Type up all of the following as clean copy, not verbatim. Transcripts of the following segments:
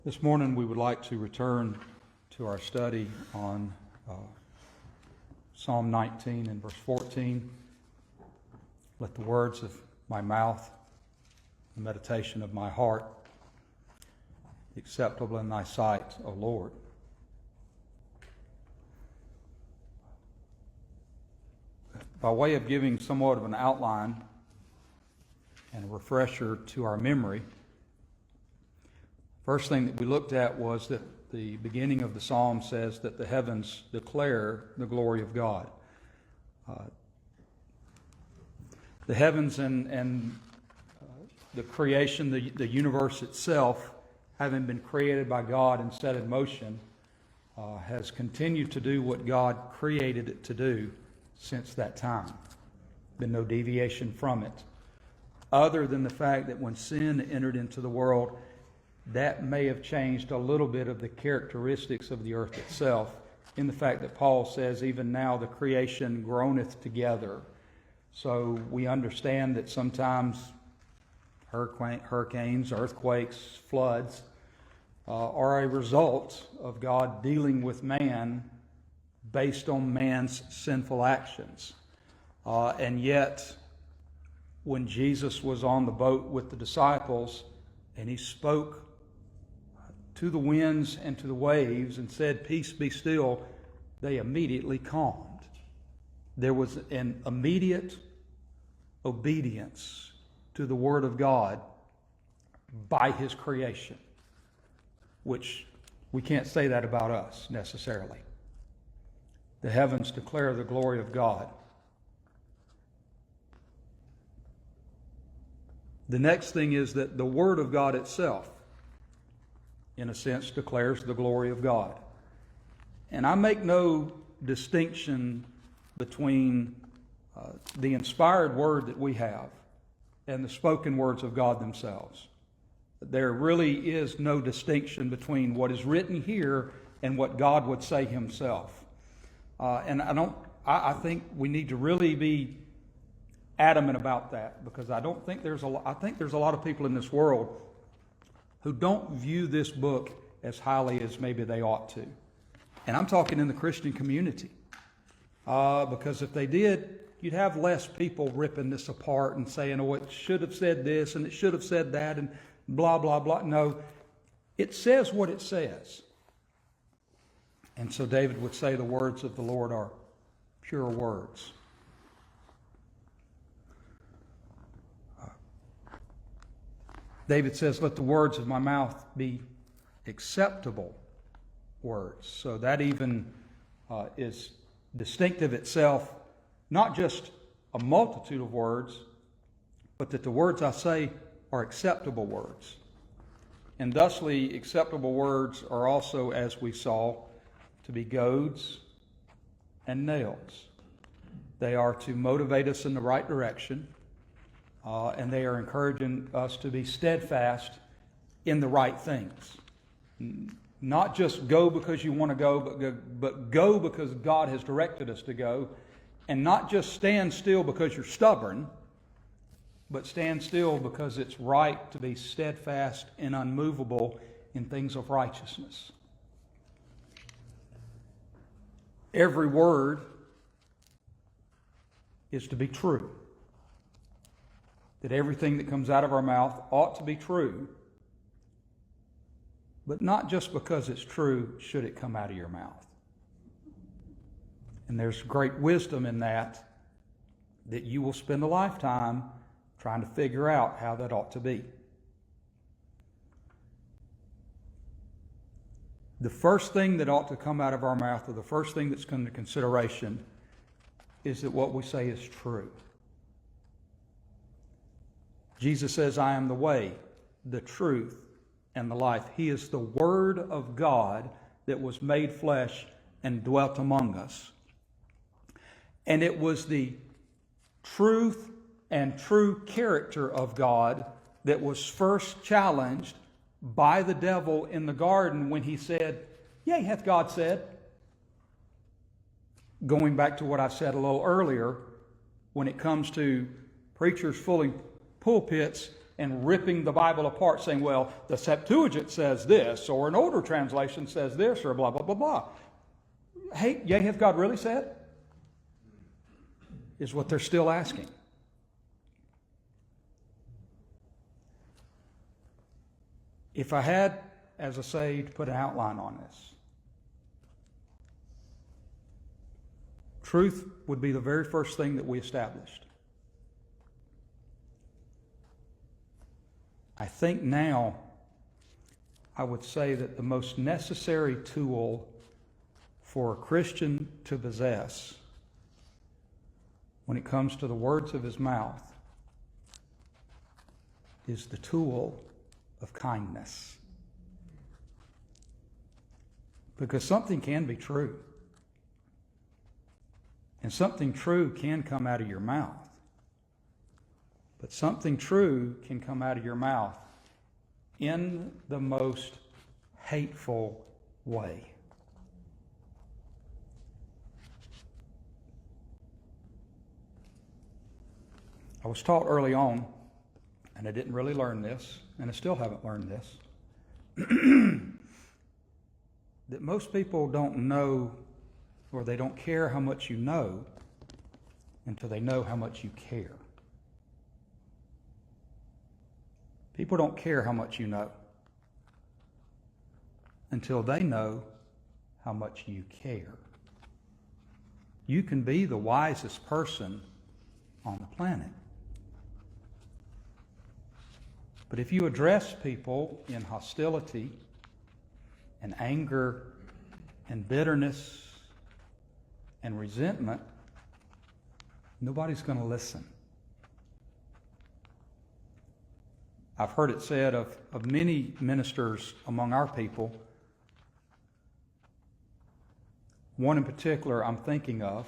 This morning we would like to return to our study on Psalm 19 and verse 14. Let the words of my mouth, the meditation of my heart, be acceptable in thy sight, O Lord. By way of giving somewhat of an outline and a refresher to our memory, first thing that we looked at was that the beginning of the psalm says that the heavens declare the glory of God. The heavens and the creation, the universe itself, having been created by God and set in motion, has continued to do what God created it to do since that time. Been no deviation from it, other than the fact that when sin entered into the world, that may have changed a little bit of the characteristics of the earth itself, in the fact that Paul says, even now the creation groaneth together. So we understand that sometimes hurricanes, earthquakes, floods are a result of God dealing with man based on man's sinful actions. And yet, when Jesus was on the boat with the disciples and he spoke to the winds and to the waves and said, "Peace, be still," they immediately calmed. There was an immediate obedience to the Word of God by His creation, which we can't say that about us necessarily. The heavens declare the glory of God. The next thing is that the Word of God itself, in a sense, declares the glory of God. And I make no distinction between the inspired word that we have and the spoken words of God themselves. There really is no distinction between what is written here and what God would say Himself. And I think we need to really be adamant about that, because I think there's a lot of people in this world who don't view this book as highly as maybe they ought to. And I'm talking in the Christian community. Because if they did, you'd have less people ripping this apart and saying, "Oh, it should have said this and it should have said that," and blah, blah, blah. No, it says what it says. And so David would say the words of the Lord are pure words. David says, "Let the words of my mouth be acceptable words." So that even is distinctive itself, not just a multitude of words, but that the words I say are acceptable words. And thusly, acceptable words are also, as we saw, to be goads and nails. They are to motivate us in the right direction. And they are encouraging us to be steadfast in the right things. Not just go because you want to go, but go because God has directed us to go. And not just stand still because you're stubborn, but stand still because it's right to be steadfast and unmovable in things of righteousness. Every word is to be true. That everything that comes out of our mouth ought to be true, but not just because it's true should it come out of your mouth. And there's great wisdom in that you will spend a lifetime trying to figure out how that ought to be. The first thing that ought to come out of our mouth, or the first thing that's come into consideration, is that what we say is true. Jesus says, "I am the way, the truth, and the life." He is the Word of God that was made flesh and dwelt among us. And it was the truth and true character of God that was first challenged by the devil in the garden when he said, "Yea, hath God said." Going back to what I said a little earlier, when it comes to preachers filling pulpits and ripping the Bible apart, saying, well, the Septuagint says this, or an older translation says this, or blah, blah, blah, blah. Hey, yea, hath God really said? Is what they're still asking. If I had, as I say, to put an outline on this, truth would be the very first thing that we established. I think now I would say that the most necessary tool for a Christian to possess when it comes to the words of his mouth is the tool of kindness. Because something can be true. And something true can come out of your mouth. But something true can come out of your mouth in the most hateful way. I was taught early on, and I didn't really learn this, and I still haven't learned this, that most people don't know, or they don't care how much you know until they know how much you care. People don't care how much you know until they know how much you care. You can be the wisest person on the planet. But if you address people in hostility and anger and bitterness and resentment, nobody's going to listen. I've heard it said of many ministers among our people, one in particular I'm thinking of,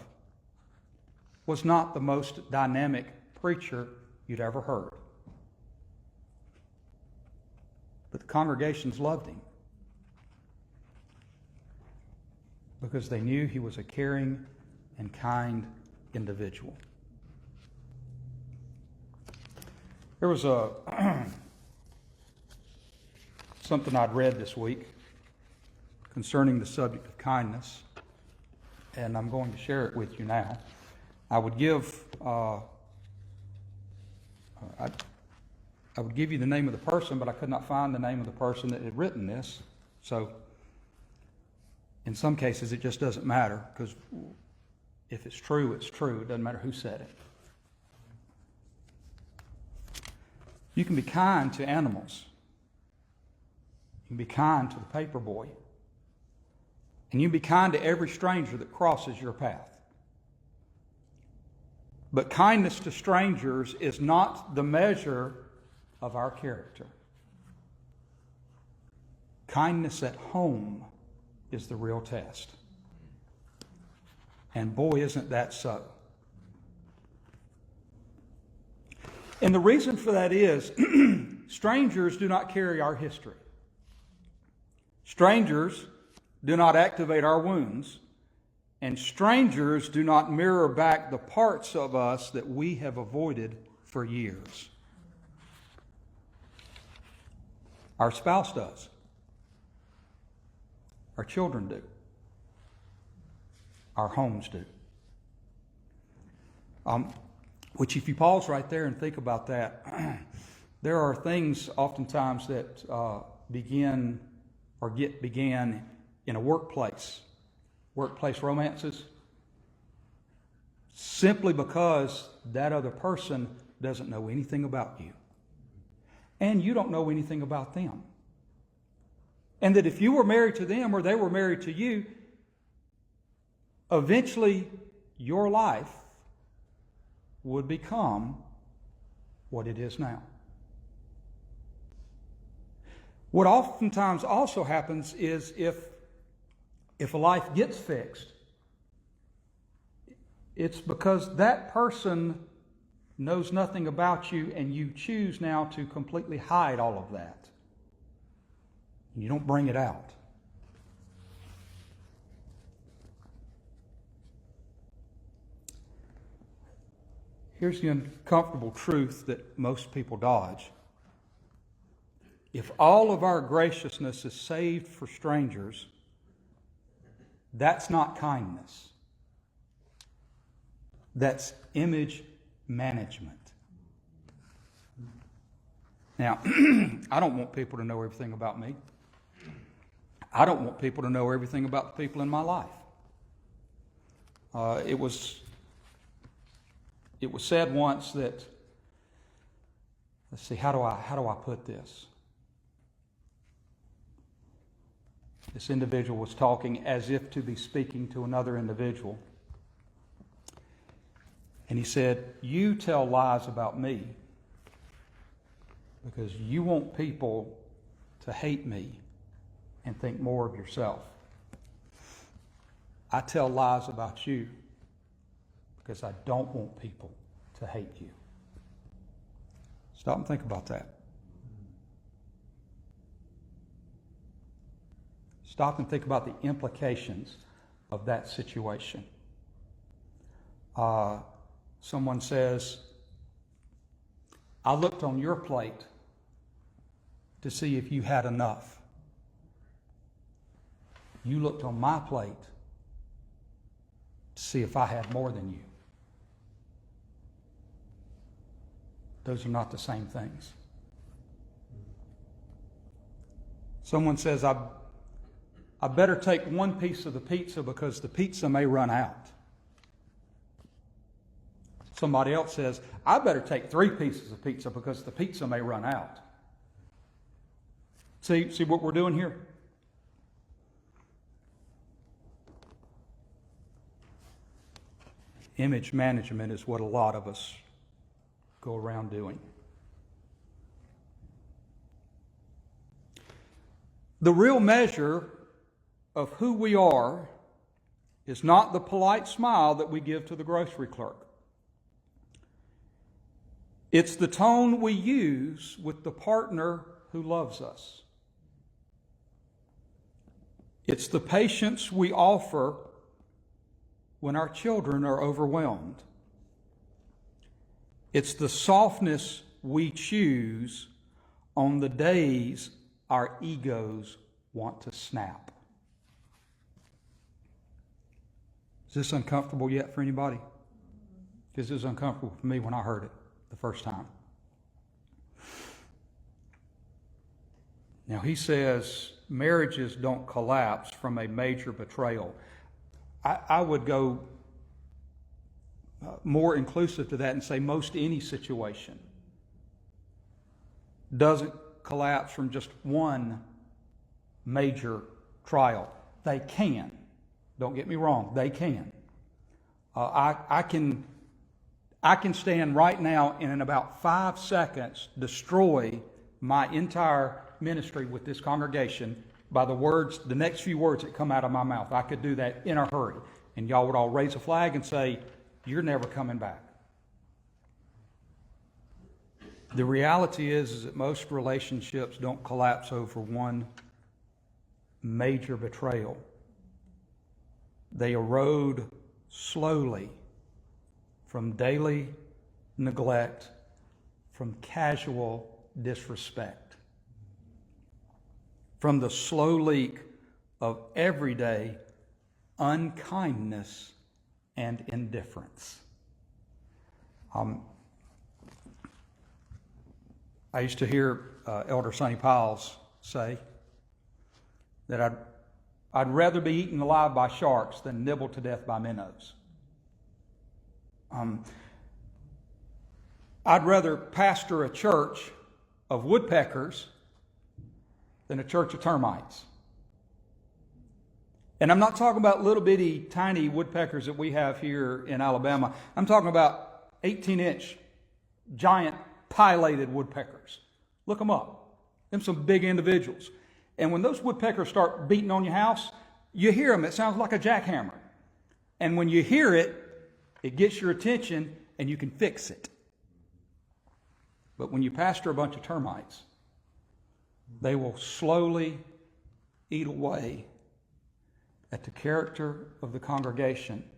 was not the most dynamic preacher you'd ever heard. But the congregations loved him because they knew he was a caring and kind individual. There was something I'd read this week concerning the subject of kindness, and I'm going to share it with you now. I would give you the name of the person, but I could not find the name of the person that had written this. So in some cases it just doesn't matter, because if it's true, it's true. It doesn't matter who said it. You can be kind to animals. You can be kind to the paper boy. And you can be kind to every stranger that crosses your path. But kindness to strangers is not the measure of our character. Kindness at home is the real test. And boy, isn't that so. And the reason for that is strangers do not carry our history. Strangers do not activate our wounds. And strangers do not mirror back the parts of us that we have avoided for years. Our spouse does. Our children do. Our homes do. Which, if you pause right there and think about that, there are things oftentimes that began in a workplace romances, simply because that other person doesn't know anything about you. And you don't know anything about them. And that if you were married to them or they were married to you, eventually your life would become what it is now. What oftentimes also happens is if a life gets fixed, it's because that person knows nothing about you and you choose now to completely hide all of that. You don't bring it out. Here's the uncomfortable truth that most people dodge. If all of our graciousness is saved for strangers, that's not kindness. That's image management. Now, I don't want people to know everything about me. I don't want people to know everything about the people in my life. It was said once that, let's see, how do I put this? This individual was talking as if to be speaking to another individual. And he said, "You tell lies about me because you want people to hate me and think more of yourself. I tell lies about you because I don't want people to hate you." Stop and think about that. Stop and think about the implications of that situation. Someone says, "I looked on your plate to see if you had enough. You looked on my plate to see if I had more than you." Those are not the same things. Someone says, I better take one piece of the pizza because the pizza may run out. Somebody else says, "I better take 3 pieces of pizza because the pizza may run out." See what we're doing here? Image management is what a lot of us go around doing. The real measure of who we are is not the polite smile that we give to the grocery clerk. It's the tone we use with the partner who loves us. It's the patience we offer when our children are overwhelmed. It's the softness we choose on the days our egos want to snap. Is this uncomfortable yet for anybody? This is uncomfortable for me when I heard it the first time. Now he says marriages don't collapse from a major betrayal. I would go more inclusive to that and say most any situation doesn't collapse from just one major trial. They can. Don't get me wrong, they can. I can stand right now and in about 5 seconds destroy my entire ministry with this congregation by the next few words that come out of my mouth. I could do that in a hurry. And y'all would all raise a flag and say, "You're never coming back." The reality is that most relationships don't collapse over one major betrayal. They erode slowly from daily neglect, from casual disrespect, from the slow leak of everyday unkindness and indifference. I used to hear Elder Sonny Piles say that I'd rather be eaten alive by sharks than nibbled to death by minnows. I'd rather pastor a church of woodpeckers than a church of termites. And I'm not talking about little bitty tiny woodpeckers that we have here in Alabama. I'm talking about 18-inch giant pileated woodpeckers. Look them up. Them some big individuals. And when those woodpeckers start beating on your house, you hear them. It sounds like a jackhammer. And when you hear it, it gets your attention and you can fix it. But when you pastor a bunch of termites, they will slowly eat away at the character of the congregation.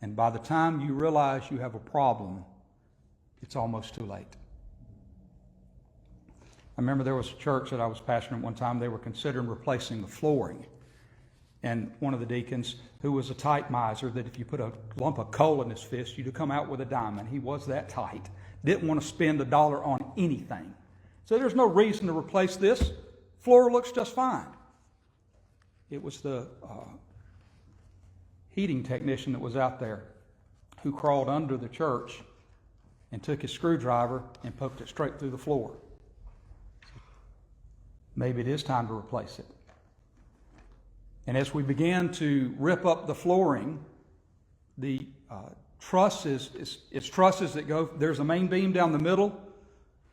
And by the time you realize you have a problem, it's almost too late. remember there was a church that I was pastoring at one time. They were considering replacing the flooring. And one of the deacons, who was a tight miser, that if you put a lump of coal in his fist, you'd come out with a diamond. He was that tight. Didn't want to spend $1 on anything. So there's no reason to replace this. Floor looks just fine. It was the heating technician that was out there who crawled under the church and took his screwdriver and poked it straight through the floor. Maybe it is time to replace it. And as we began to rip up the flooring, the trusses that go, there's a main beam down the middle,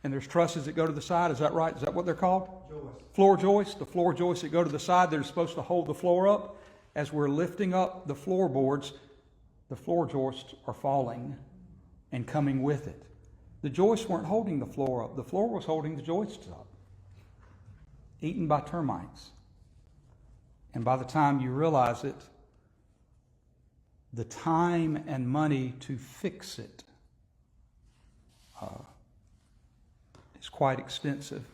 and there's trusses that go to the side. Is that right? Is that what they're called? Joist. Floor joists. The floor joists that go to the side, they're supposed to hold the floor up. As we're lifting up the floorboards, the floor joists are falling and coming with it. The joists weren't holding the floor up. The floor was holding the joists up, eaten by termites. And by the time you realize it, the time and money to fix it is quite extensive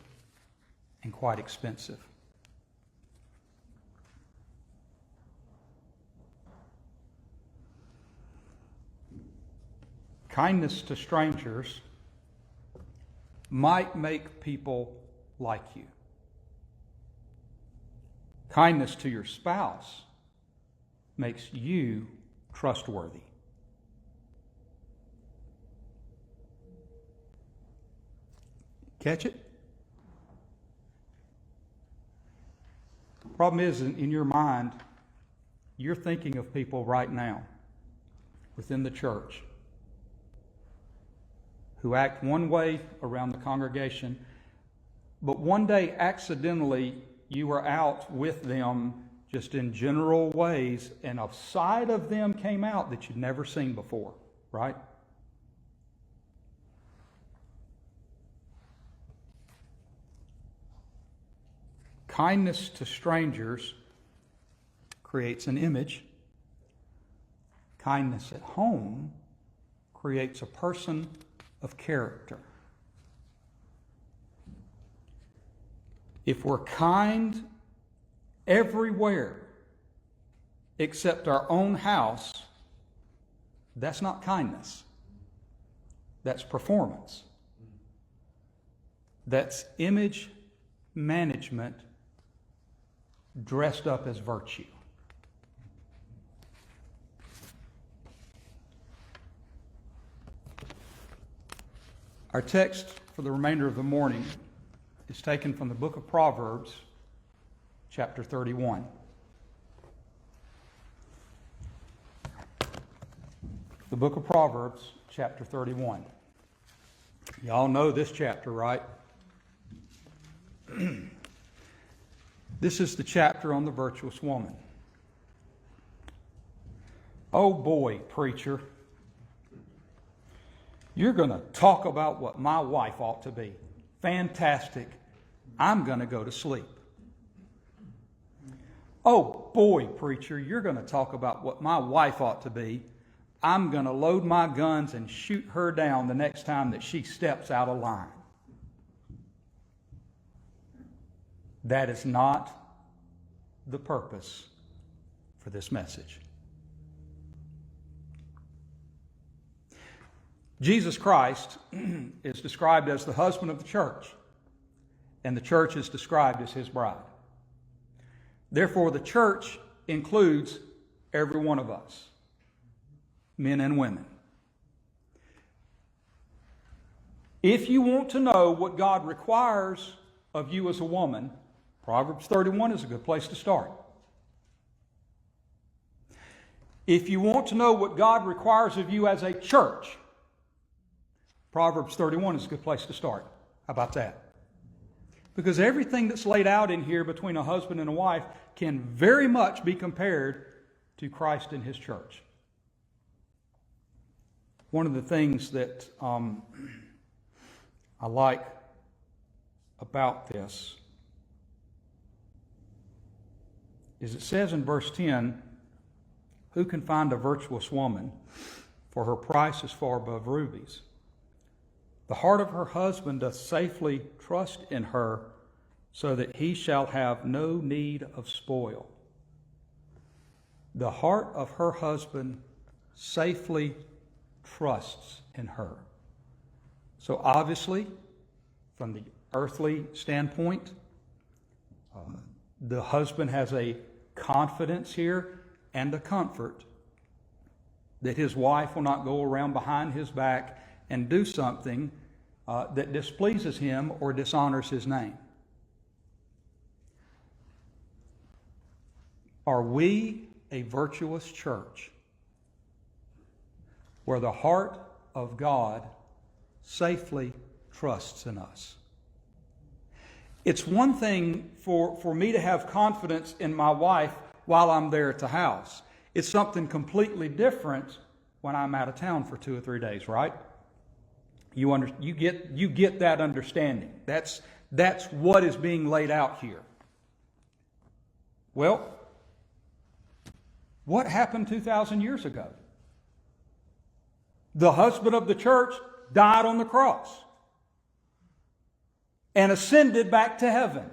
and quite expensive. Kindness to strangers might make people like you. Kindness to your spouse makes you trustworthy. Catch it? Problem is, in your mind, you're thinking of people right now within the church who act one way around the congregation, but one day accidentally you were out with them just in general ways, and a side of them came out that you'd never seen before, right? Kindness to strangers creates an image. Kindness at home creates a person of character. If we're kind everywhere except our own house, that's not kindness. That's performance. That's image management dressed up as virtue. Our text for the remainder of the morning is taken from the book of Proverbs, chapter 31. The book of Proverbs, chapter 31. Y'all know this chapter, right? This is the chapter on the virtuous woman. Oh boy, preacher, you're going to talk about what my wife ought to be. Fantastic. I'm going to go to sleep. Oh boy, preacher, you're going to talk about what my wife ought to be. I'm going to load my guns and shoot her down the next time that she steps out of line. That is not the purpose for this message. Jesus Christ is described as the husband of the church, and the church is described as his bride. Therefore, the church includes every one of us, men and women. If you want to know what God requires of you as a woman, Proverbs 31 is a good place to start. If you want to know what God requires of you as a church, Proverbs 31 is a good place to start. How about that? Because everything that's laid out in here between a husband and a wife can very much be compared to Christ and his church. One of the things that I like about this is it says in verse 10, "Who can find a virtuous woman? For her price is far above rubies." The heart of her husband doth safely trust in her, so that he shall have no need of spoil. The heart of her husband safely trusts in her. So obviously, from the earthly standpoint, the husband has a confidence here and a comfort that his wife will not go around behind his back and do something that displeases him or dishonors his name. Are we a virtuous church where the heart of God safely trusts in us? It's one thing for me to have confidence in my wife while I'm there at the house. It's something completely different when I'm out of town for 2 or 3 days, right? You get that understanding. That's what is being laid out here. Well, what happened 2,000 years ago? The husband of the church died on the cross and ascended back to heaven.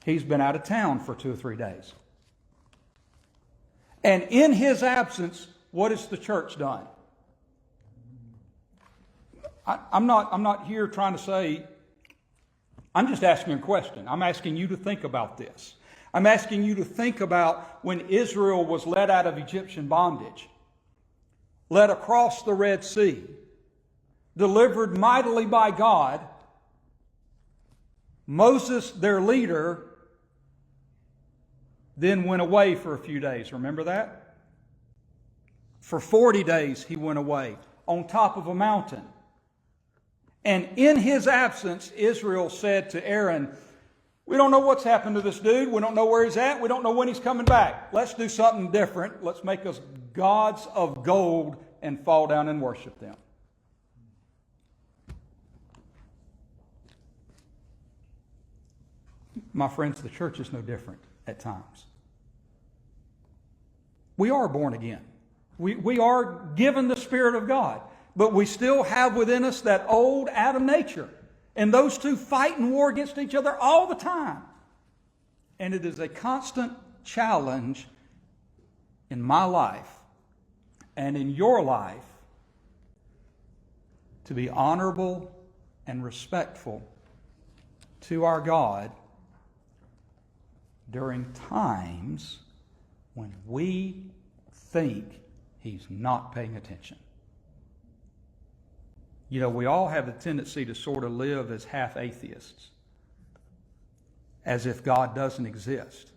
He's been out of town for 2 or 3 days. And in his absence, what has the church done? I'm not here trying to say, I'm just asking a question. I'm asking you to think about this. I'm asking you to think about when Israel was led out of Egyptian bondage, led across the Red Sea, delivered mightily by God. Moses, their leader, then went away for a few days. Remember that? For 40 days he went away on top of a mountain. And in his absence, Israel said to Aaron, we don't know what's happened to this dude. We don't know where he's at. We don't know when he's coming back. Let's do something different. Let's make us gods of gold and fall down and worship them. My friends, the church is no different at times. We are born again. We are given the Spirit of God. But we still have within us that old Adam nature. And those two fight and war against each other all the time. And it is a constant challenge in my life and in your life to be honorable and respectful to our God during times when we think He's not paying attention. You know, we all have the tendency to sort of live as half atheists, as if God doesn't exist.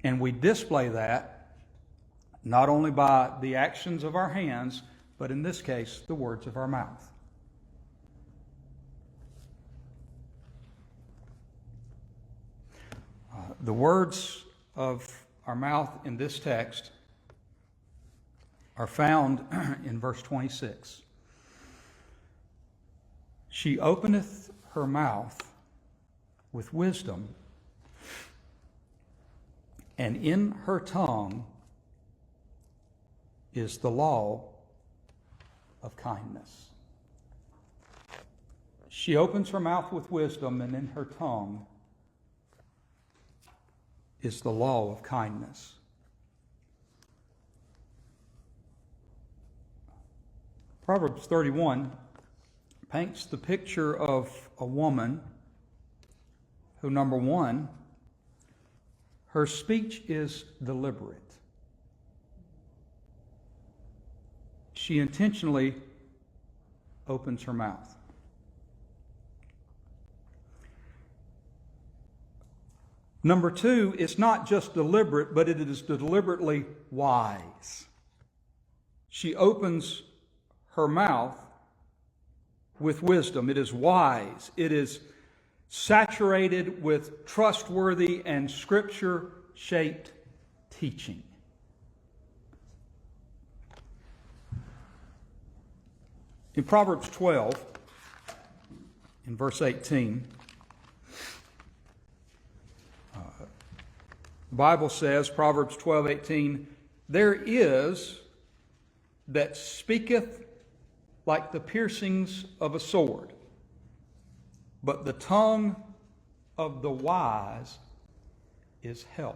And we display that not only by the actions of our hands, but in this case, the words of our mouth. The words of our mouth in this text are found in verse 26. She openeth her mouth with wisdom, and in her tongue is the law of kindness. She opens her mouth with wisdom, and in her tongue is the law of kindness. Proverbs 31 paints the picture of a woman who, number one, her speech is deliberate. She intentionally opens her mouth. Number two, it's not just deliberate, but it is deliberately wise. She opens her mouth with wisdom. It is wise. It is saturated with trustworthy and Scripture-shaped teaching. In Proverbs 12, in verse 18, the Bible says, Proverbs 12:18, there is that speaketh like the piercings of a sword, but the tongue of the wise is health.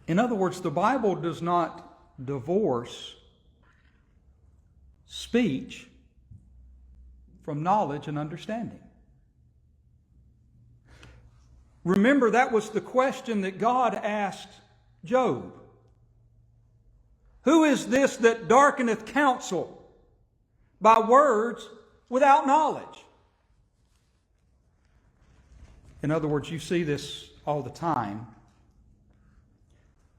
In other words, the Bible does not divorce speech from knowledge and understanding. Remember, that was the question that God asked Job. Who is this that darkeneth counsel by words without knowledge? In other words, you see this all the time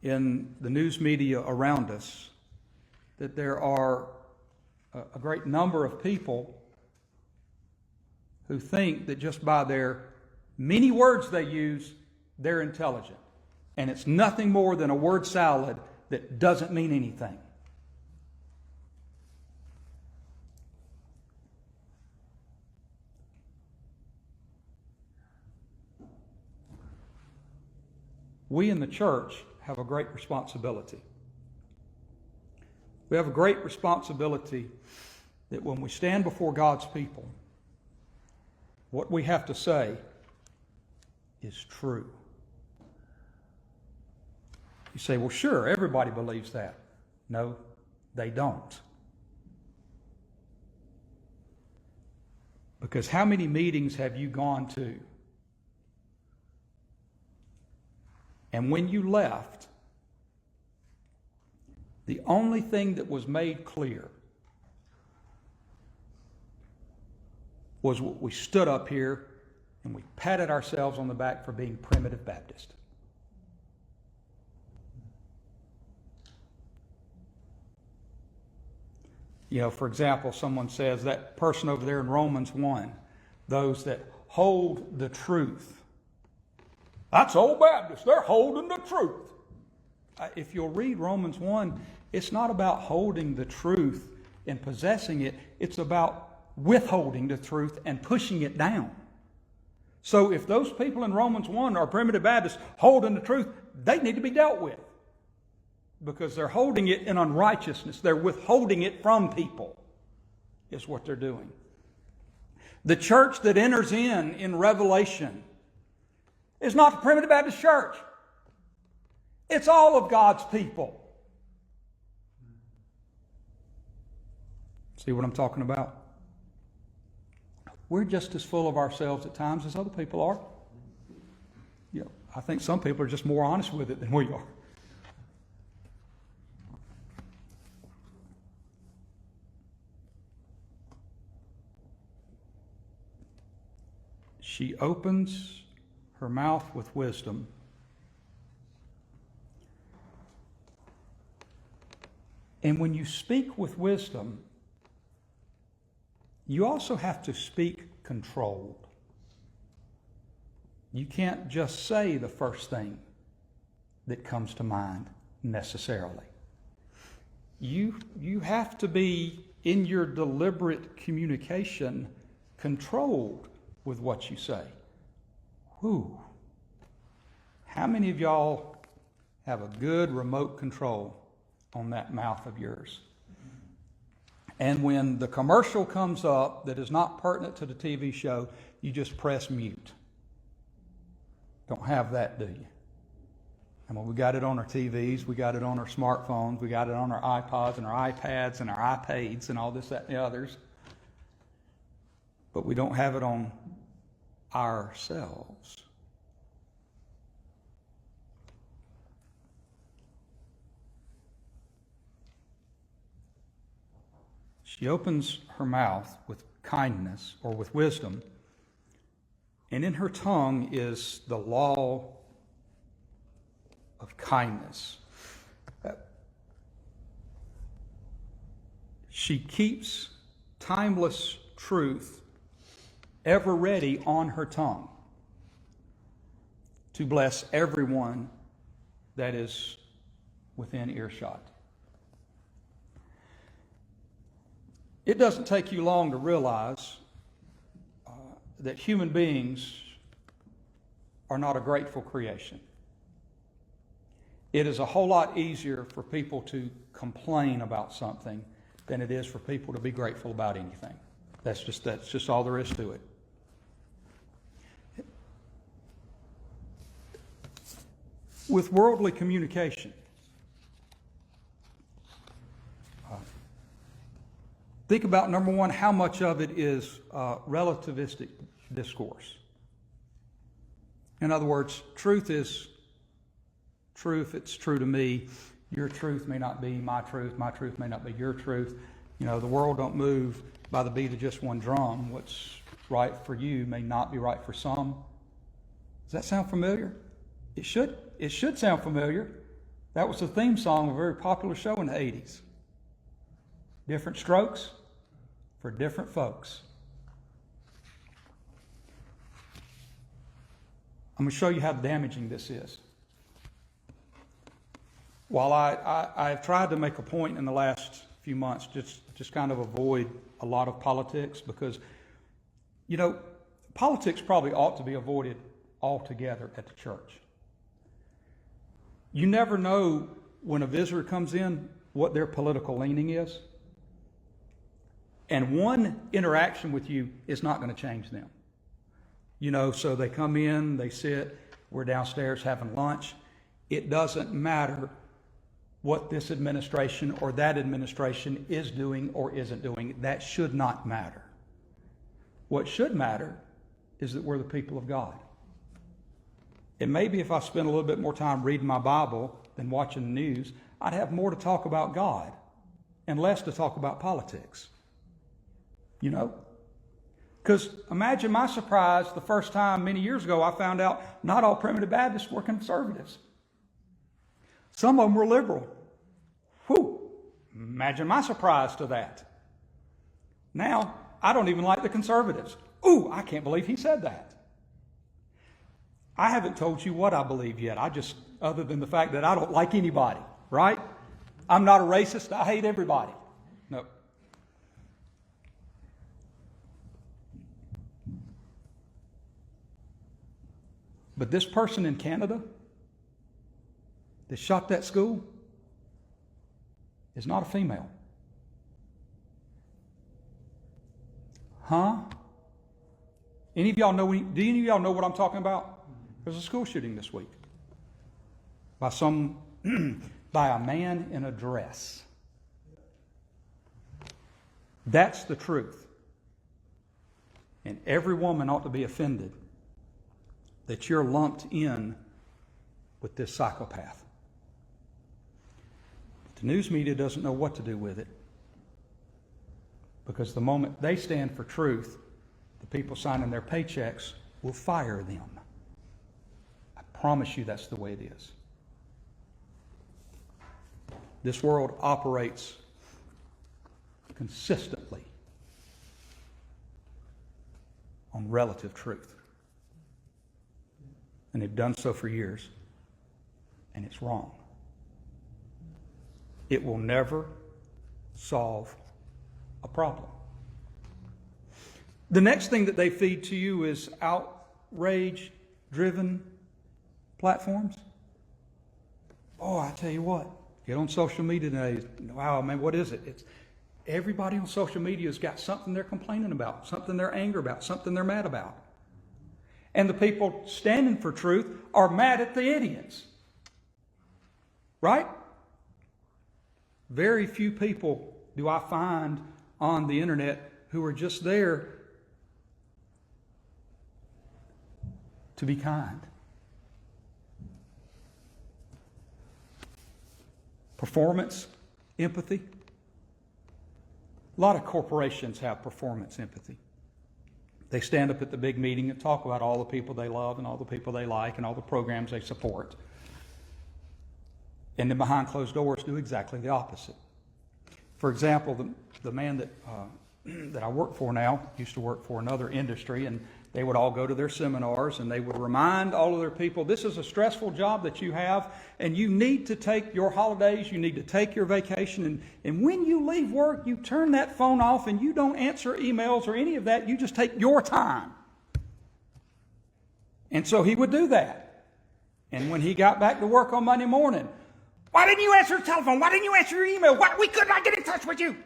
in the news media around us, that there are a great number of people who think that just by their many words they use, they're intelligent. And it's nothing more than a word salad that doesn't mean anything. We in the church have a great responsibility. We have a great responsibility that when we stand before God's people, what we have to say is true. You say, well, sure, everybody believes that. No, they don't. Because how many meetings have you gone to? And when you left, the only thing that was made clear was what we stood up here and we patted ourselves on the back for being primitive Baptist. You know, for example, someone says that person over there in Romans 1, those that hold the truth. That's old Baptist. They're holding the truth. If you'll read Romans 1, it's not about holding the truth and possessing it. It's about withholding the truth and pushing it down. So if those people in Romans 1 are primitive Baptists holding the truth, they need to be dealt with. Because they're holding it in unrighteousness. They're withholding it from people, is what they're doing. The church that enters in Revelation is not the primitive Baptist church. It's all of God's people. See what I'm talking about? We're just as full of ourselves at times as other people are. You know, I think some people are just more honest with it than we are. She opens her mouth with wisdom. And when you speak with wisdom, you also have to speak controlled. You can't just say the first thing that comes to mind necessarily. You have to be, in your deliberate communication, controlled with what you say. Whew. How many of y'all have a good remote control on that mouth of yours? And when the commercial comes up that is not pertinent to the TV show, you just press mute. Don't have that, do you? I mean, we got it on our TVs, we got it on our smartphones, we got it on our iPods and our iPads and our iPads and all this, that, and the others. But we don't have it on ourselves. She opens her mouth with kindness or with wisdom, and in her tongue is the law of kindness. She keeps timeless truth ever ready on her tongue to bless everyone that is within earshot. It doesn't take you long to realize that human beings are not a grateful creation. It is a whole lot easier for people to complain about something than it is for people to be grateful about anything. That's just all there is to it. With worldly communication, think about, number one, how much of it is relativistic discourse. In other words, truth is truth. It's true to me. Your truth may not be my truth. My truth may not be your truth. You know, the world don't move by the beat of just one drum. What's right for you may not be right for some. Does that sound familiar? It should. It should sound familiar. That was the theme song of a very popular show in the 80s. Different strokes for different folks. I'm going to show you how damaging this is. While I've tried to make a point in the last few months, just kind of avoid a lot of politics, because, you know, politics probably ought to be avoided altogether at the church. You never know when a visitor comes in what their political leaning is. And one interaction with you is not going to change them. You know, so they come in, they sit, we're downstairs having lunch. It doesn't matter what this administration or that administration is doing or isn't doing. That should not matter. What should matter is that we're the people of God. And maybe if I spent a little bit more time reading my Bible than watching the news, I'd have more to talk about God and less to talk about politics. You know? Because imagine my surprise the first time many years ago I found out not all Primitive Baptists were conservatives. Some of them were liberal. Whew! Imagine my surprise to that. Now, I don't even like the conservatives. Ooh, I can't believe he said that. I haven't told you what I believe yet. Other than the fact that I don't like anybody, right? I'm not a racist. I hate everybody. No. But this person in Canada that shot that school is not a female. Huh? Do any of y'all know what I'm talking about? There's a school shooting this week by a man in a dress. That's the truth. And every woman ought to be offended that you're lumped in with this psychopath. But the news media doesn't know what to do with it, because the moment they stand for truth, the people signing their paychecks will fire them. I promise you that's the way it is. This world operates consistently on relative truth. And they've done so for years. And it's wrong. It will never solve a problem. The next thing that they feed to you is outrage-driven platforms. Oh, I tell you what, get on social media today. Wow, man, what is it? Everybody on social media has got something they're complaining about, something they're angry about, something they're mad about. And the people standing for truth are mad at the idiots. Right? Very few people do I find on the internet who are just there to be kind. Performance, empathy. A lot of corporations have performance empathy. They stand up at the big meeting and talk about all the people they love and all the people they like and all the programs they support. And then behind closed doors do exactly the opposite. For example, the man that I work for now used to work for another industry, and they would all go to their seminars and they would remind all of their people, this is a stressful job that you have, and you need to take your holidays, you need to take your vacation, and when you leave work, you turn that phone off and you don't answer emails or any of that, you just take your time. And so he would do that. And when he got back to work on Monday morning, Why didn't you answer the telephone? Why didn't you answer your email? Why we could not get in touch with you?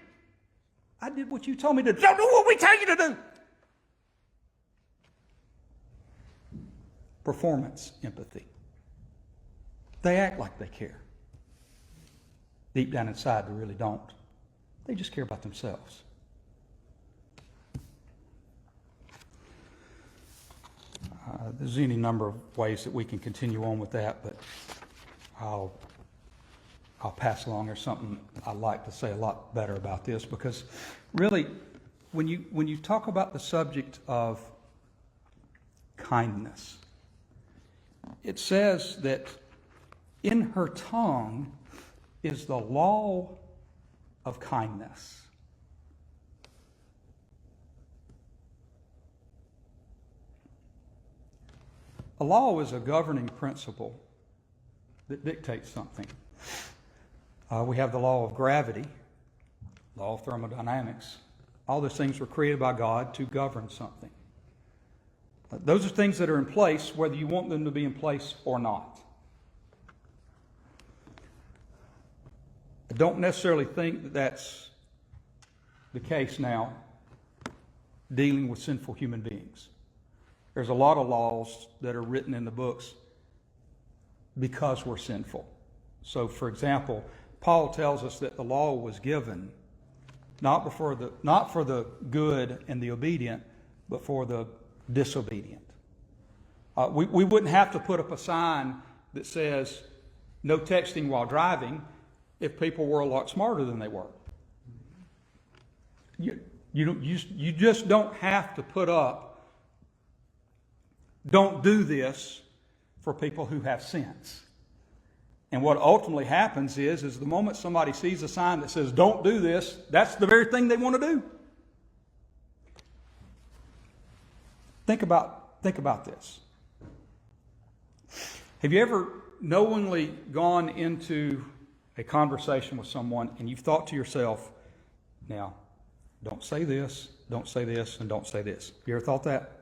I did what you told me to do. Don't do what we tell you to do. Performance empathy. They act like they care. Deep down inside, they really don't. They just care about themselves. There's any number of ways that we can continue on with that, but I'll pass along. There's something I'd like to say a lot better about this, because really, when you talk about the subject of kindness, it says that in her tongue is the law of kindness. A law is a governing principle that dictates something. We have the law of gravity, law of thermodynamics. All those things were created by God to govern something. Those are things that are in place whether you want them to be in place or not. I don't necessarily think that that's the case now dealing with sinful human beings. There's a lot of laws that are written in the books because we're sinful. So, for example, Paul tells us that the law was given not for the good and the obedient, but for the disobedient. We wouldn't have to put up a sign that says no texting while driving if people were a lot smarter than they were. You just don't have to put up "don't do this" for people who have sense. And what ultimately happens is the moment somebody sees a sign that says "don't do this," that's the very thing they want to do. Think about this. Have you ever knowingly gone into a conversation with someone and you've thought to yourself, now, don't say this, and don't say this? You ever thought that?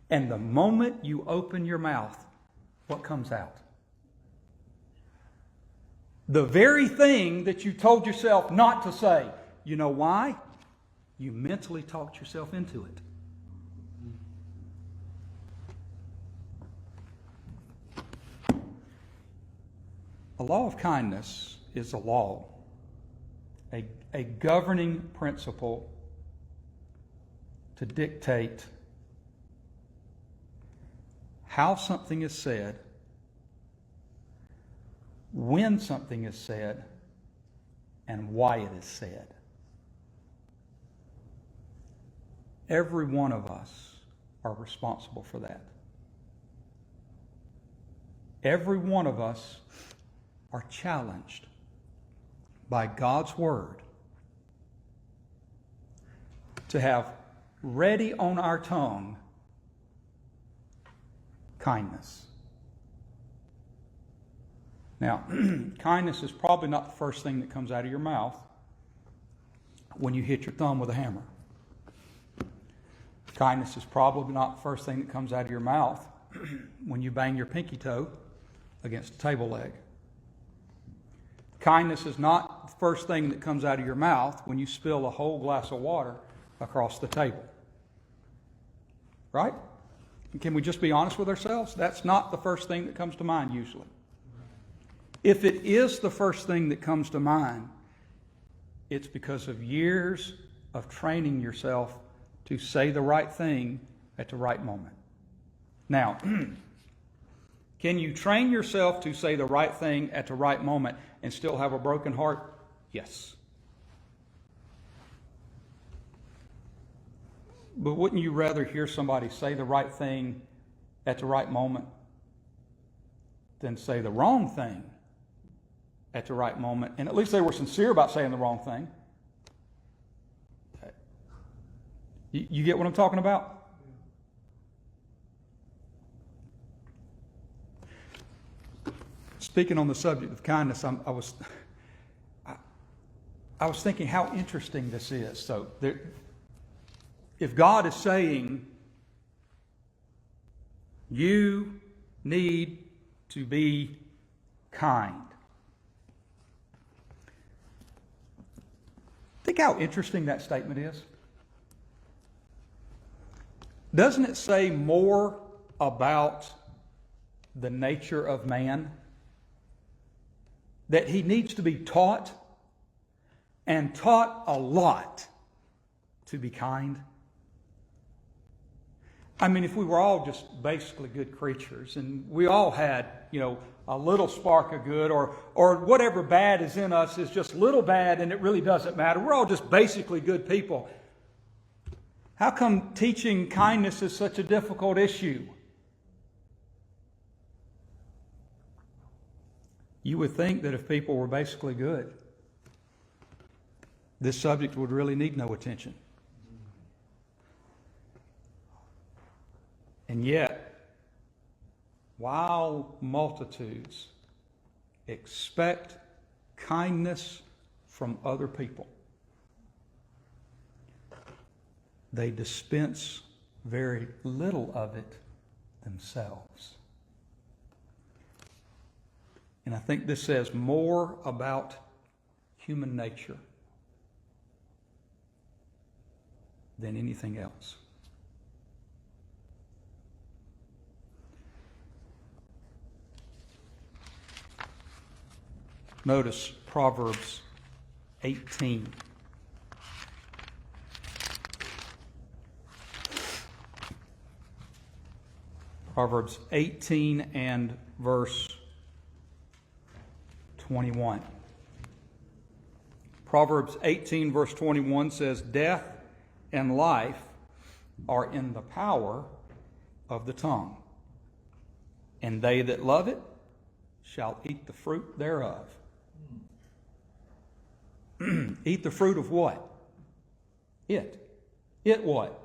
And the moment you open your mouth, what comes out? The very thing that you told yourself not to say. You know why? You mentally talked yourself into it. A law of kindness is a law, a governing principle to dictate how something is said, when something is said, and why it is said. Every one of us are responsible for that. Every one of us are challenged by God's Word to have ready on our tongue kindness. Now, kindness is probably not the first thing that comes out of your mouth when you hit your thumb with a hammer. Kindness is probably not the first thing that comes out of your mouth when you bang your pinky toe against a table leg. Kindness is not the first thing that comes out of your mouth when you spill a whole glass of water across the table. Right? Can we just be honest with ourselves? That's not the first thing that comes to mind usually. If it is the first thing that comes to mind, it's because of years of training yourself to say the right thing at the right moment. Now, can you train yourself to say the right thing at the right moment and still have a broken heart? Yes. But wouldn't you rather hear somebody say the right thing at the right moment than say the wrong thing at the right moment? And at least they were sincere about saying the wrong thing. You get what I'm talking about? Speaking on the subject of kindness, I was thinking how interesting this is. So, if God is saying you need to be kind, Think how interesting that statement is? Doesn't it say more about the nature of man? That he needs to be taught, and taught a lot, to be kind? I mean, if we were all just basically good creatures and we all had, a little spark of good, or whatever bad is in us is just little bad and it really doesn't matter. We're all just basically good people. How come teaching kindness is such a difficult issue? You would think that if people were basically good, this subject would really need no attention. And yet, while multitudes expect kindness from other people, they dispense very little of it themselves. And I think this says more about human nature than anything else. Notice Proverbs 18. Proverbs 18 and verse 21. Proverbs 18 verse 21 says, "Death and life are in the power of the tongue, and they that love it shall eat the fruit thereof." Eat the fruit of what? It. It what?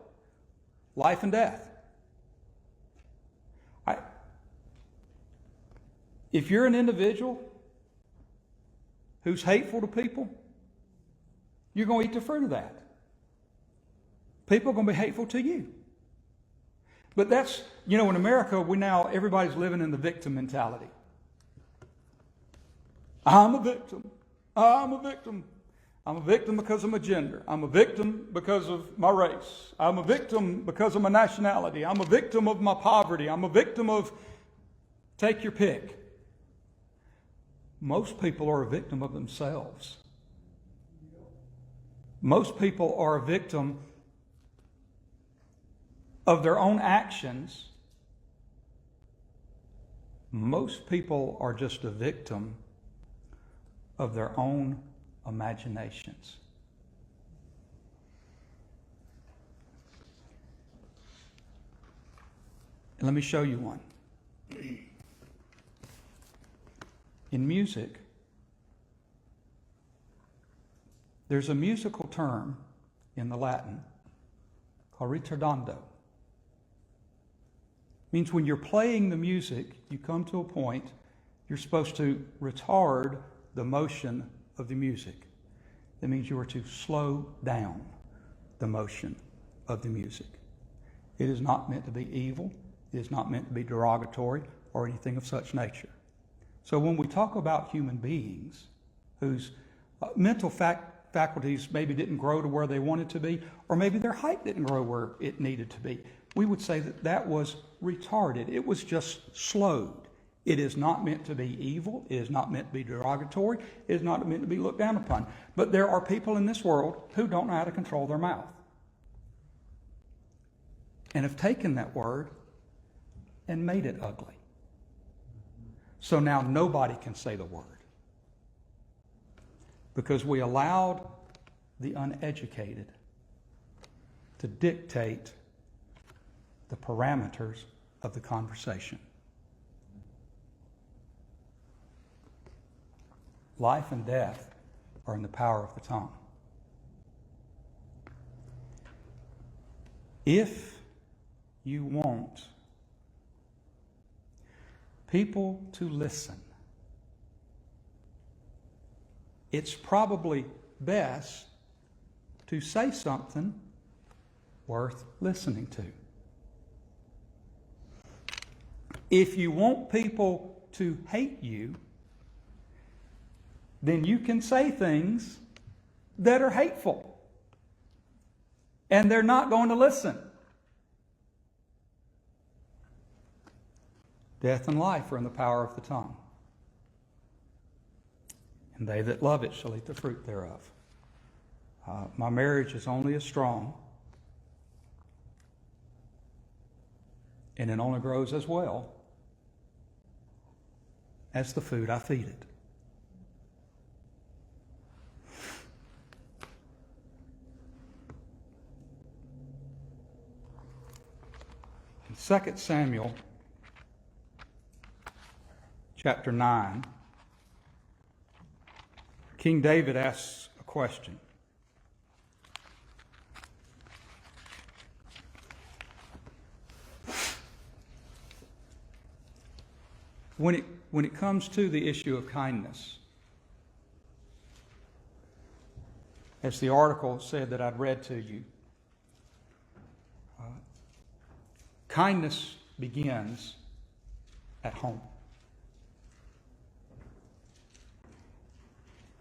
Life and death. If you're an individual who's hateful to people, you're going to eat the fruit of that. People are going to be hateful to you. But that's, in America, everybody's living in the victim mentality. I'm a victim. I'm a victim. I'm a victim because of my gender. I'm a victim because of my race. I'm a victim because of my nationality. I'm a victim of my poverty. I'm a victim of, take your pick. Most people are a victim of themselves. Most people are a victim of their own actions. Most people are just a victim of their own imaginations. And let me show you one. In music, there's a musical term in the Latin called ritardando. It means when you're playing the music, you come to a point, you're supposed to retard the motion of the music. That means you are to slow down the motion of the music. It is not meant to be evil. It is not meant to be derogatory or anything of such nature. So when we talk about human beings whose mental faculties maybe didn't grow to where they wanted to be, or maybe their height didn't grow where it needed to be, we would say that that was retarded. It was just slowed. It is not meant to be evil. It is not meant to be derogatory. It is not meant to be looked down upon. But there are people in this world who don't know how to control their mouth, and have taken that word and made it ugly. So now nobody can say the word, because we allowed the uneducated to dictate the parameters of the conversation. Life and death are in the power of the tongue. If you want people to listen, it's probably best to say something worth listening to. If you want people to hate you, then you can say things that are hateful. And they're not going to listen. Death and life are in the power of the tongue. And they that love it shall eat the fruit thereof. My marriage is only as strong, and it only grows as well as the food I feed it. In 2 Samuel chapter 9, King David asks a question. When it comes to the issue of kindness, as the article said that I'd read to you, kindness begins at home.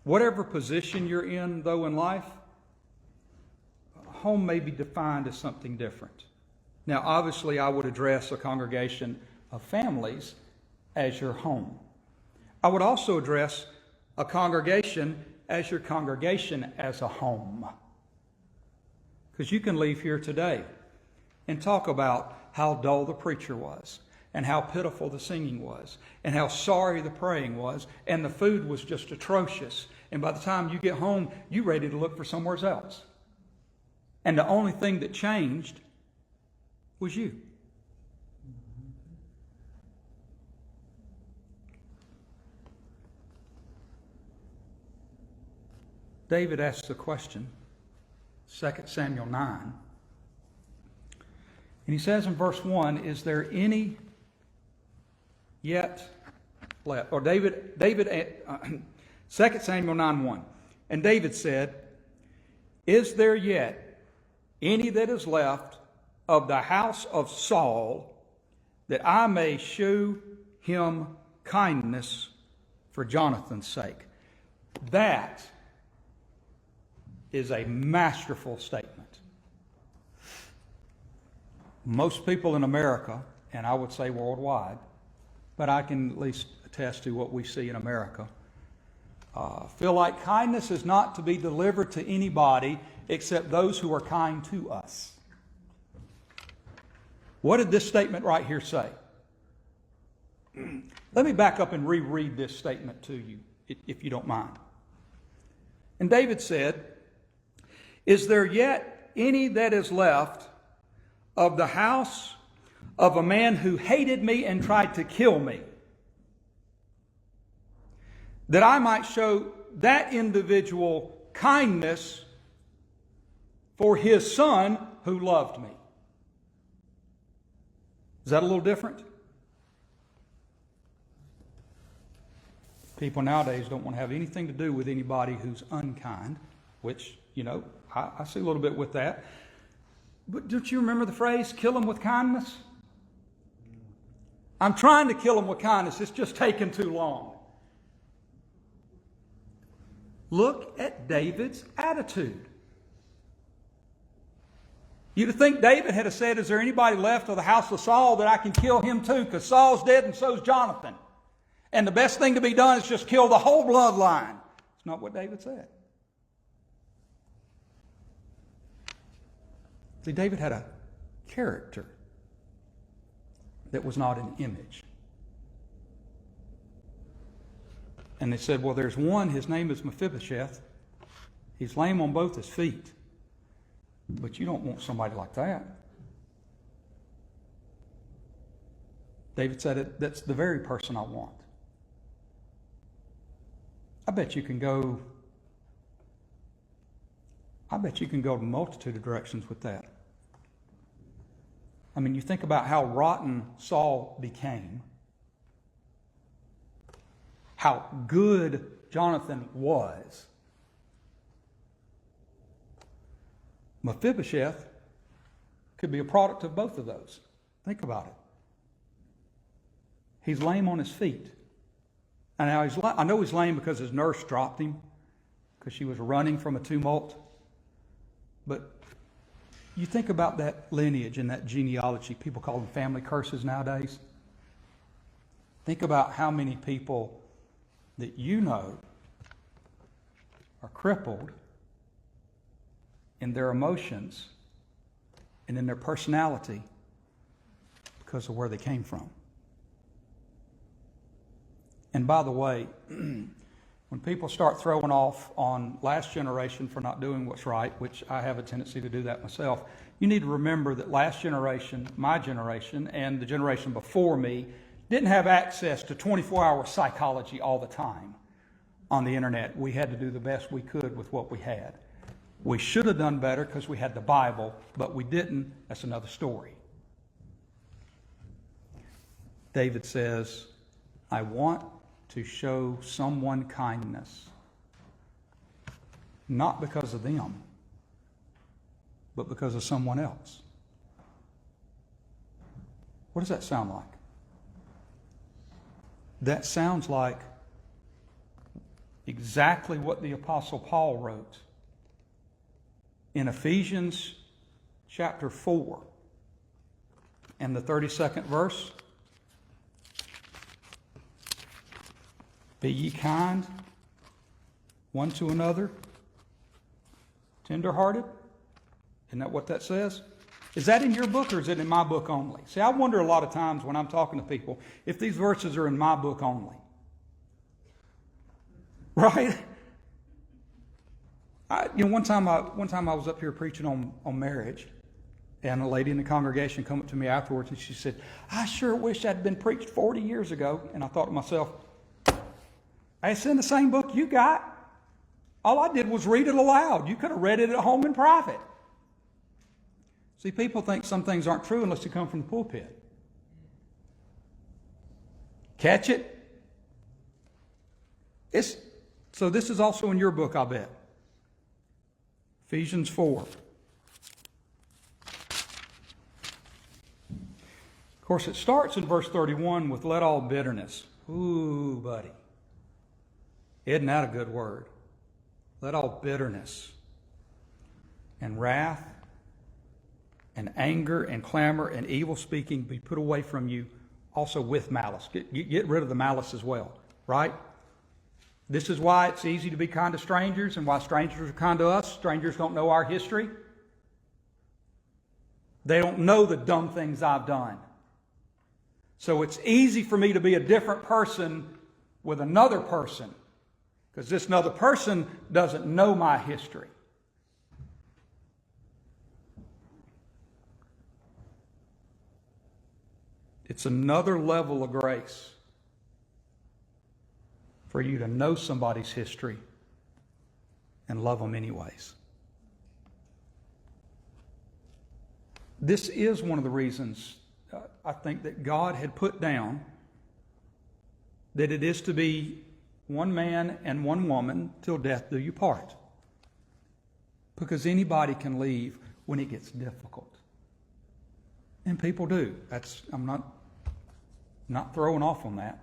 Whatever position you're in, though, in life, home may be defined as something different. Now, obviously, I would address a congregation of families as your home. I would also address a congregation as your congregation as a home. Because you can leave here today and talk about how dull the preacher was, and how pitiful the singing was, and how sorry the praying was, and the food was just atrocious. And by the time you get home, you're ready to look for somewhere else. And the only thing that changed was you. David asks the question, 2 Samuel 9. And he says in verse 1, is there any yet left? Or 2 Samuel 9:1. And David said, is there yet any that is left of the house of Saul, that I may shew him kindness for Jonathan's sake? That is a masterful statement. Most people in America, and I would say worldwide, but I can at least attest to what we see in America, feel like kindness is not to be delivered to anybody except those who are kind to us. What did this statement right here say? Let me back up and reread this statement to you, if you don't mind. And David said, is there yet any that is left of the house of a man who hated me and tried to kill me, that I might show that individual kindness for his son who loved me? Is that a little different? People nowadays don't want to have anything to do with anybody who's unkind, which, I see a little bit with that. But don't you remember the phrase, kill them with kindness? I'm trying to kill them with kindness. It's just taking too long. Look at David's attitude. You'd think David had said, is there anybody left of the house of Saul that I can kill him too? Because Saul's dead and so's Jonathan. And the best thing to be done is just kill the whole bloodline. It's not what David said. See, David had a character that was not an image. And they said, well, there's one, his name is Mephibosheth. He's lame on both his feet. But you don't want somebody like that. David said, that's the very person I want. I bet you can go a multitude of directions with that. I mean, you think about how rotten Saul became, how good Jonathan was. Mephibosheth could be a product of both of those. Think about it. He's lame on his feet. And now I know he's lame because his nurse dropped him, because she was running from a tumult. But you think about that lineage and that genealogy. People call them family curses nowadays. Think about how many people that you know are crippled in their emotions and in their personality because of where they came from. And by the way, when people start throwing off on last generation for not doing what's right, which I have a tendency to do that myself, you need to remember that last generation, my generation, and the generation before me didn't have access to 24-hour psychology all the time on the internet. We had to do the best we could with what we had. We should have done better because we had the Bible, but we didn't. That's another story. David says, I want to show someone kindness, not because of them, but because of someone else. What does that sound like? That sounds like exactly what the Apostle Paul wrote in Ephesians chapter 4 and the 32nd verse. Be ye kind one to another, tender-hearted. Isn't that what that says? Is that in your book or is it in my book only? See, I wonder a lot of times when I'm talking to people if these verses are in my book only. Right? One time I was up here preaching on marriage, and a lady in the congregation came up to me afterwards and she said, I sure wish I'd been preached 40 years ago. And I thought to myself, it's in the same book you got. All I did was read it aloud. You could have read it at home in private. See, people think some things aren't true unless they come from the pulpit. Catch it? So this is also in your book, I'll bet. Ephesians 4. Of course, it starts in verse 31 with let all bitterness. Ooh, buddy. Isn't that a good word? Let all bitterness and wrath and anger and clamor and evil speaking be put away from you, also with malice. Get rid of the malice as well, right? This is why it's easy to be kind to strangers and why strangers are kind to us. Strangers don't know our history. They don't know the dumb things I've done. So it's easy for me to be a different person with another person because this another person doesn't know my history. It's another level of grace for you to know somebody's history and love them anyways. This is one of the reasons I think that God had put down that it is to be one man and one woman till death do you part. Because anybody can leave when it gets difficult. And people do. I'm not throwing off on that.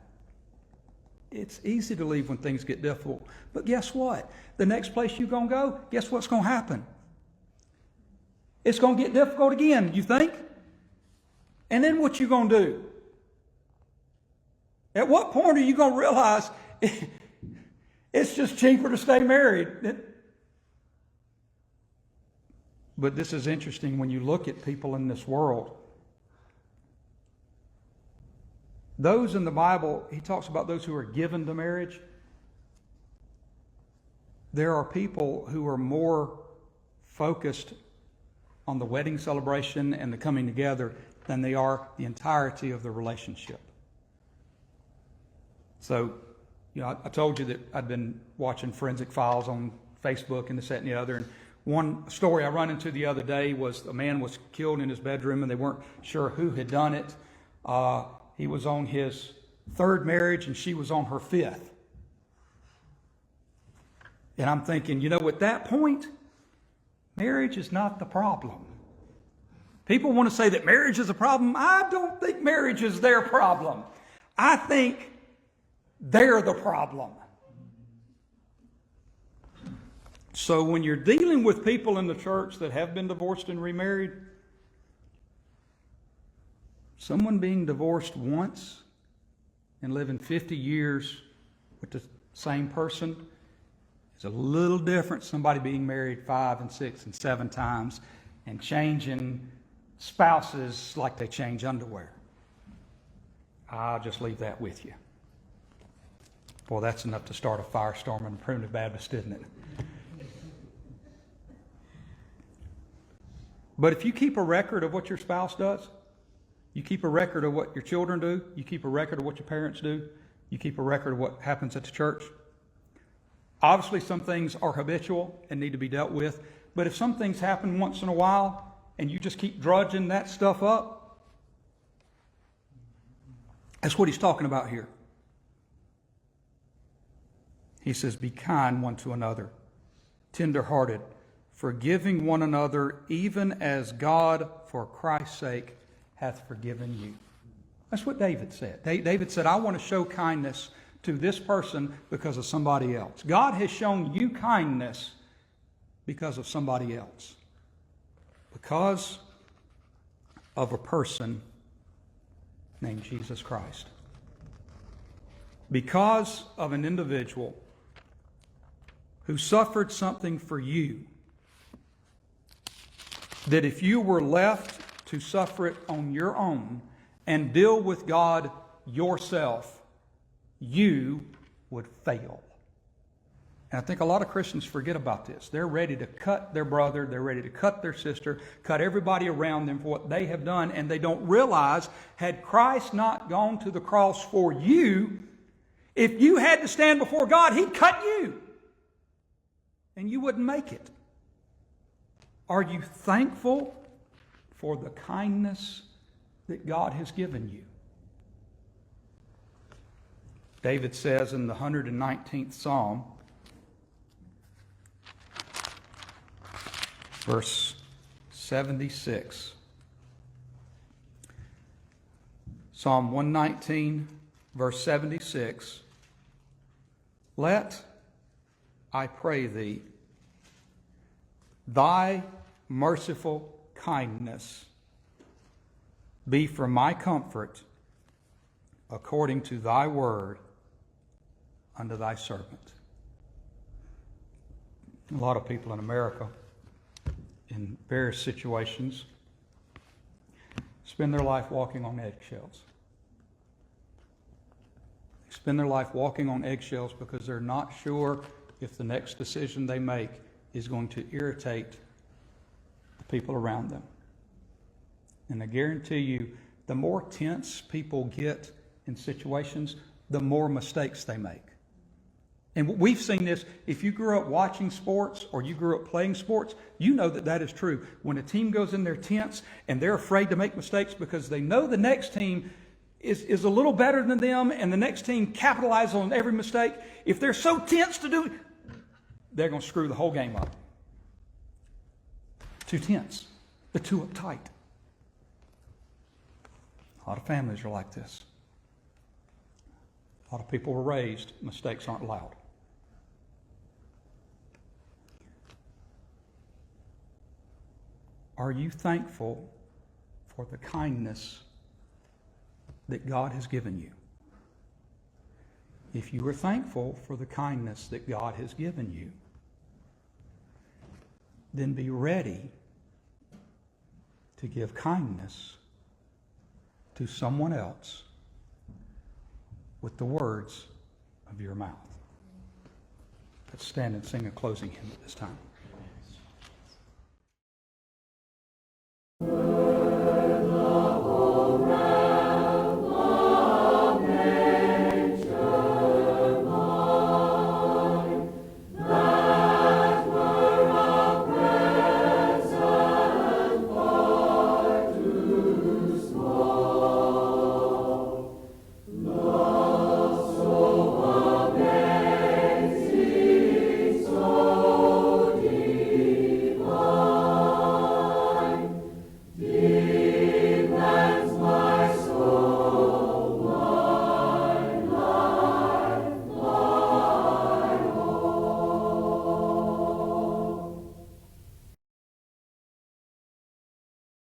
It's easy to leave when things get difficult. But guess what? The next place you're going to go, guess what's going to happen? It's going to get difficult again, you think? And then what you going to do? At what point are you going to realize it's just cheaper to stay married? But this is interesting when you look at people in this world. Those in the Bible, he talks about those who are given to marriage. There are people who are more focused on the wedding celebration and the coming together than they are the entirety of the relationship. So, I told you that I'd been watching Forensic Files on Facebook and this, that, and the other. And one story I run into the other day was a man was killed in his bedroom and they weren't sure who had done it. He was on his third marriage and she was on her fifth. And I'm thinking, at that point, marriage is not the problem. People want to say that marriage is a problem. I don't think marriage is their problem. I think they're the problem. So when you're dealing with people in the church that have been divorced and remarried, someone being divorced once and living 50 years with the same person is a little different. Somebody being married 5 and 6 and 7 times and changing spouses like they change underwear. I'll just leave that with you. Boy, that's enough to start a firestorm in Primitive Baptist, isn't it? But if you keep a record of what your spouse does, you keep a record of what your children do, you keep a record of what your parents do, you keep a record of what happens at the church. Obviously, some things are habitual and need to be dealt with, but if some things happen once in a while and you just keep drudging that stuff up, that's what he's talking about here. He says, be kind one to another, tender-hearted, forgiving one another, even as God, for Christ's sake, hath forgiven you. That's what David said. David said, I want to show kindness to this person because of somebody else. God has shown you kindness because of somebody else. Because of a person named Jesus Christ. Because of an individual who suffered something for you that if you were left to suffer it on your own and deal with God yourself, you would fail. And I think a lot of Christians forget about this. They're ready to cut their brother, they're ready to cut their sister, cut everybody around them for what they have done, and they don't realize, had Christ not gone to the cross for you, if you had to stand before God, He'd cut you. And you wouldn't make it. Are you thankful for the kindness that God has given you? David says in the 119th Psalm, verse 76. Psalm 119, verse 76. Let, I pray thee, thy merciful kindness be for my comfort according to thy word unto thy servant. A lot of people in America, in various situations, spend their life walking on eggshells. They spend their life walking on eggshells because they're not sure if the next decision they make is going to irritate the people around them. And I guarantee you, the more tense people get in situations, the more mistakes they make. And we've seen this. If you grew up watching sports or you grew up playing sports, you know that that is true. When a team goes in there tense and they're afraid to make mistakes because they know the next team is a little better than them and the next team capitalizes on every mistake, if they're so tense to do it, they're going to screw the whole game up. Too tense. They're too uptight. A lot of families are like this. A lot of people were raised, mistakes aren't allowed. Are you thankful for the kindness that God has given you? If you are thankful for the kindness that God has given you, then be ready to give kindness to someone else with the words of your mouth. Let's stand and sing a closing hymn at this time.